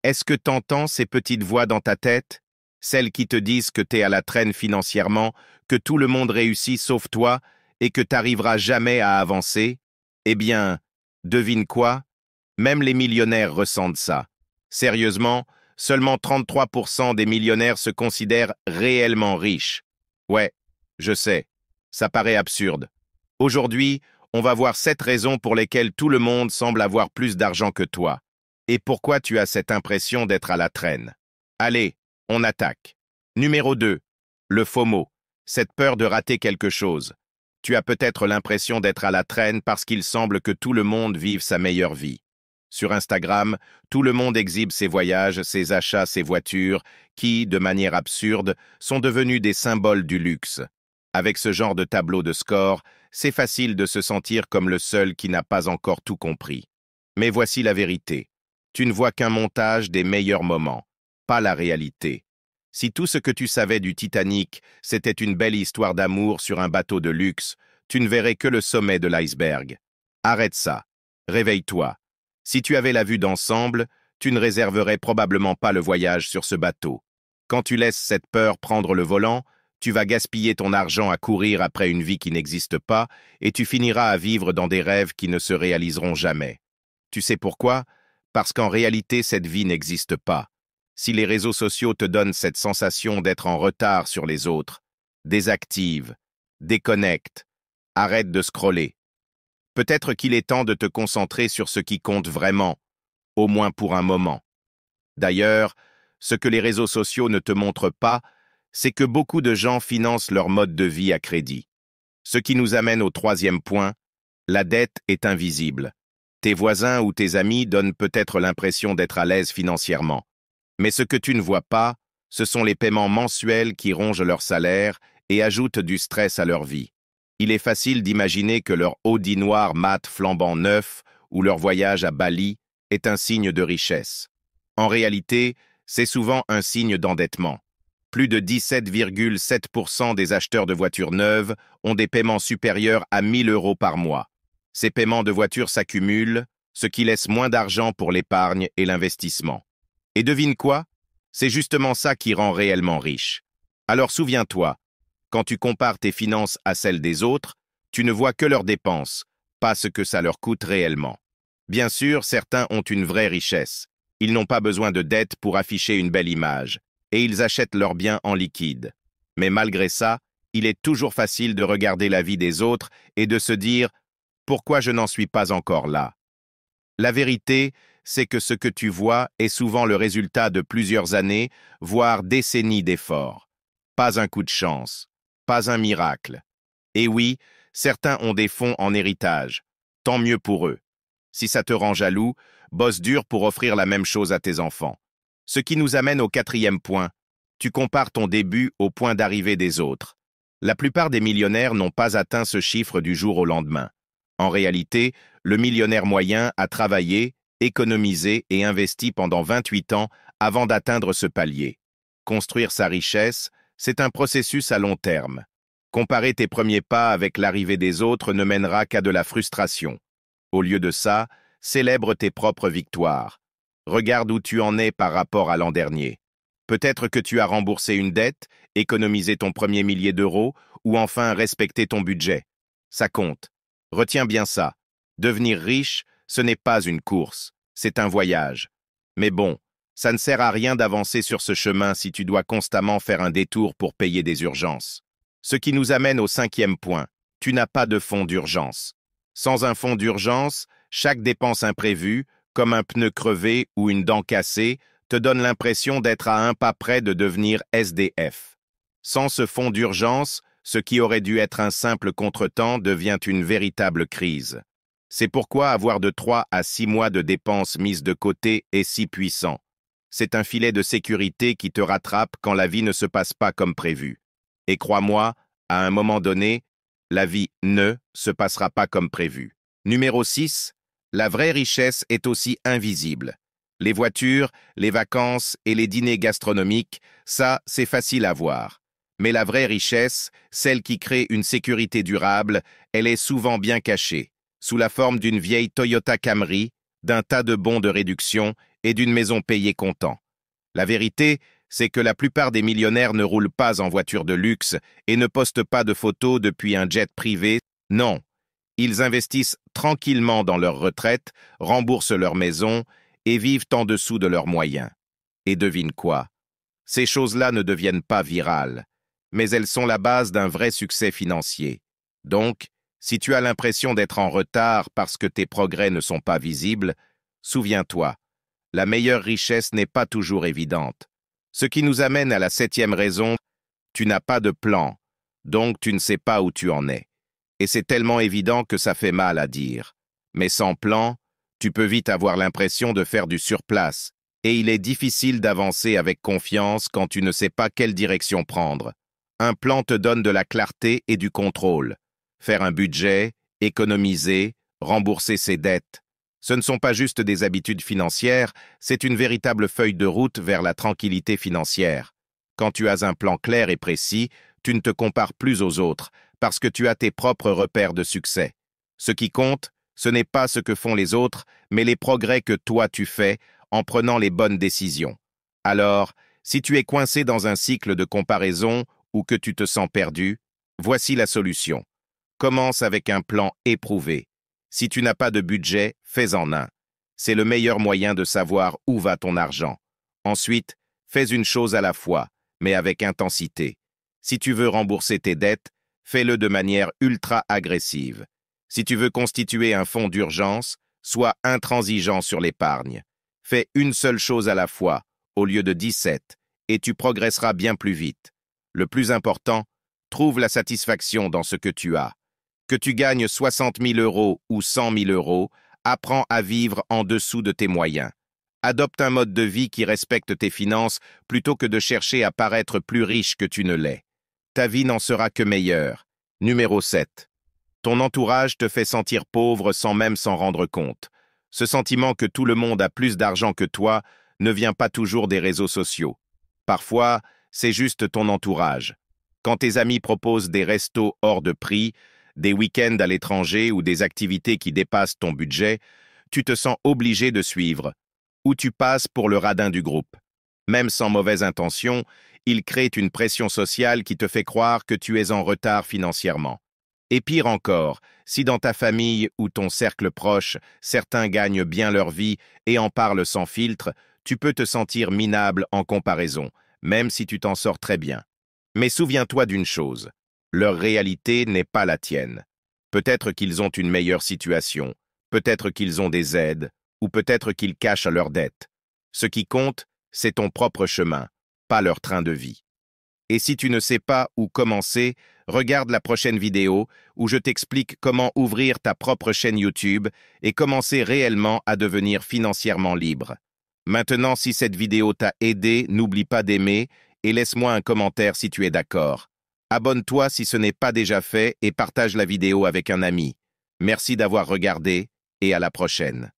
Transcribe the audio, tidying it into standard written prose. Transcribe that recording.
Est-ce que t'entends ces petites voix dans ta tête? Celles qui te disent que t'es à la traîne financièrement, que tout le monde réussit sauf toi et que t'arriveras jamais à avancer? Eh bien, devine quoi? Même les millionnaires ressentent ça. Sérieusement, seulement 33% des millionnaires se considèrent réellement riches. Ouais, je sais, ça paraît absurde. Aujourd'hui, on va voir 7 raisons pour lesquelles tout le monde semble avoir plus d'argent que toi. Et pourquoi tu as cette impression d'être à la traîne? Allez, on attaque. Numéro 2. Le FOMO, cette peur de rater quelque chose. Tu as peut-être l'impression d'être à la traîne parce qu'il semble que tout le monde vive sa meilleure vie. Sur Instagram, tout le monde exhibe ses voyages, ses achats, ses voitures, qui, de manière absurde, sont devenus des symboles du luxe. Avec ce genre de tableau de score, c'est facile de se sentir comme le seul qui n'a pas encore tout compris. Mais voici la vérité. Tu ne vois qu'un montage des meilleurs moments, pas la réalité. Si tout ce que tu savais du Titanic, c'était une belle histoire d'amour sur un bateau de luxe, tu ne verrais que le sommet de l'iceberg. Arrête ça. Réveille-toi. Si tu avais la vue d'ensemble, tu ne réserverais probablement pas le voyage sur ce bateau. Quand tu laisses cette peur prendre le volant, tu vas gaspiller ton argent à courir après une vie qui n'existe pas et tu finiras à vivre dans des rêves qui ne se réaliseront jamais. Tu sais pourquoi? Parce qu'en réalité, cette vie n'existe pas. Si les réseaux sociaux te donnent cette sensation d'être en retard sur les autres, désactive, déconnecte, arrête de scroller. Peut-être qu'il est temps de te concentrer sur ce qui compte vraiment, au moins pour un moment. D'ailleurs, ce que les réseaux sociaux ne te montrent pas, c'est que beaucoup de gens financent leur mode de vie à crédit. Ce qui nous amène au troisième point, la dette est invisible. Tes voisins ou tes amis donnent peut-être l'impression d'être à l'aise financièrement. Mais ce que tu ne vois pas, ce sont les paiements mensuels qui rongent leur salaire et ajoutent du stress à leur vie. Il est facile d'imaginer que leur Audi noir mat flambant neuf ou leur voyage à Bali est un signe de richesse. En réalité, c'est souvent un signe d'endettement. Plus de 17,7% des acheteurs de voitures neuves ont des paiements supérieurs à 1 000 € par mois. Ces paiements de voitures s'accumulent, ce qui laisse moins d'argent pour l'épargne et l'investissement. Et devine quoi? C'est justement ça qui rend réellement riche. Alors souviens-toi, quand tu compares tes finances à celles des autres, tu ne vois que leurs dépenses, pas ce que ça leur coûte réellement. Bien sûr, certains ont une vraie richesse. Ils n'ont pas besoin de dette pour afficher une belle image, et ils achètent leurs biens en liquide. Mais malgré ça, il est toujours facile de regarder la vie des autres et de se dire « Pourquoi je n'en suis pas encore là ?» La vérité, c'est que ce que tu vois est souvent le résultat de plusieurs années, voire décennies d'efforts. Pas un coup de chance, pas un miracle. Et oui, certains ont des fonds en héritage. Tant mieux pour eux. Si ça te rend jaloux, bosse dur pour offrir la même chose à tes enfants. Ce qui nous amène au quatrième point. Tu compares ton début au point d'arrivée des autres. La plupart des millionnaires n'ont pas atteint ce chiffre du jour au lendemain. En réalité, le millionnaire moyen a travaillé, économisé et investi pendant 28 ans avant d'atteindre ce palier. Construire sa richesse, c'est un processus à long terme. Comparer tes premiers pas avec l'arrivée des autres ne mènera qu'à de la frustration. Au lieu de ça, célèbre tes propres victoires. Regarde où tu en es par rapport à l'an dernier. Peut-être que tu as remboursé une dette, économisé ton premier millier d'euros ou enfin respecté ton budget. Ça compte. Retiens bien ça. Devenir riche, ce n'est pas une course, c'est un voyage. Mais bon, ça ne sert à rien d'avancer sur ce chemin si tu dois constamment faire un détour pour payer des urgences. Ce qui nous amène au cinquième point. Tu n'as pas de fonds d'urgence. Sans un fonds d'urgence, chaque dépense imprévue, comme un pneu crevé ou une dent cassée, te donne l'impression d'être à un pas près de devenir SDF. Sans ce fonds d'urgence, ce qui aurait dû être un simple contretemps devient une véritable crise. C'est pourquoi avoir de 3 à 6 mois de dépenses mises de côté est si puissant. C'est un filet de sécurité qui te rattrape quand la vie ne se passe pas comme prévu. Et crois-moi, à un moment donné, la vie ne se passera pas comme prévu. Numéro 6. La vraie richesse est aussi invisible. Les voitures, les vacances et les dîners gastronomiques, ça, c'est facile à voir. Mais la vraie richesse, celle qui crée une sécurité durable, elle est souvent bien cachée, sous la forme d'une vieille Toyota Camry, d'un tas de bons de réduction et d'une maison payée comptant. La vérité, c'est que la plupart des millionnaires ne roulent pas en voiture de luxe et ne postent pas de photos depuis un jet privé. Non, ils investissent tranquillement dans leur retraite, remboursent leur maison et vivent en dessous de leurs moyens. Et devine quoi? Ces choses-là ne deviennent pas virales, mais elles sont la base d'un vrai succès financier. Donc, si tu as l'impression d'être en retard parce que tes progrès ne sont pas visibles, souviens-toi, la meilleure richesse n'est pas toujours évidente. Ce qui nous amène à la 7e raison, tu n'as pas de plan, donc tu ne sais pas où tu en es. Et c'est tellement évident que ça fait mal à dire. Mais sans plan, tu peux vite avoir l'impression de faire du surplace, et il est difficile d'avancer avec confiance quand tu ne sais pas quelle direction prendre. Un plan te donne de la clarté et du contrôle. Faire un budget, économiser, rembourser ses dettes. Ce ne sont pas juste des habitudes financières, c'est une véritable feuille de route vers la tranquillité financière. Quand tu as un plan clair et précis, tu ne te compares plus aux autres, parce que tu as tes propres repères de succès. Ce qui compte, ce n'est pas ce que font les autres, mais les progrès que toi tu fais en prenant les bonnes décisions. Alors, si tu es coincé dans un cycle de comparaison ou que tu te sens perdu, voici la solution. Commence avec un plan éprouvé. Si tu n'as pas de budget, fais-en un. C'est le meilleur moyen de savoir où va ton argent. Ensuite, fais une chose à la fois, mais avec intensité. Si tu veux rembourser tes dettes, fais-le de manière ultra agressive. Si tu veux constituer un fonds d'urgence, sois intransigeant sur l'épargne. Fais une seule chose à la fois, au lieu de 17, et tu progresseras bien plus vite. Le plus important, trouve la satisfaction dans ce que tu as. Que tu gagnes 60 000 € ou 100 000 €, apprends à vivre en dessous de tes moyens. Adopte un mode de vie qui respecte tes finances plutôt que de chercher à paraître plus riche que tu ne l'es. Ta vie n'en sera que meilleure. Numéro 7. Ton entourage te fait sentir pauvre sans même s'en rendre compte. Ce sentiment que tout le monde a plus d'argent que toi ne vient pas toujours des réseaux sociaux. Parfois, c'est juste ton entourage. Quand tes amis proposent des restos hors de prix, des week-ends à l'étranger ou des activités qui dépassent ton budget, tu te sens obligé de suivre, ou tu passes pour le radin du groupe. Même sans mauvaise intention, ils créent une pression sociale qui te fait croire que tu es en retard financièrement. Et pire encore, si dans ta famille ou ton cercle proche, certains gagnent bien leur vie et en parlent sans filtre, tu peux te sentir minable en comparaison, même si tu t'en sors très bien. Mais souviens-toi d'une chose, leur réalité n'est pas la tienne. Peut-être qu'ils ont une meilleure situation, peut-être qu'ils ont des aides, ou peut-être qu'ils cachent leurs dettes. Ce qui compte, c'est ton propre chemin, pas leur train de vie. Et si tu ne sais pas où commencer, regarde la prochaine vidéo où je t'explique comment ouvrir ta propre chaîne YouTube et commencer réellement à devenir financièrement libre. Maintenant, si cette vidéo t'a aidé, n'oublie pas d'aimer et laisse-moi un commentaire si tu es d'accord. Abonne-toi si ce n'est pas déjà fait et partage la vidéo avec un ami. Merci d'avoir regardé et à la prochaine.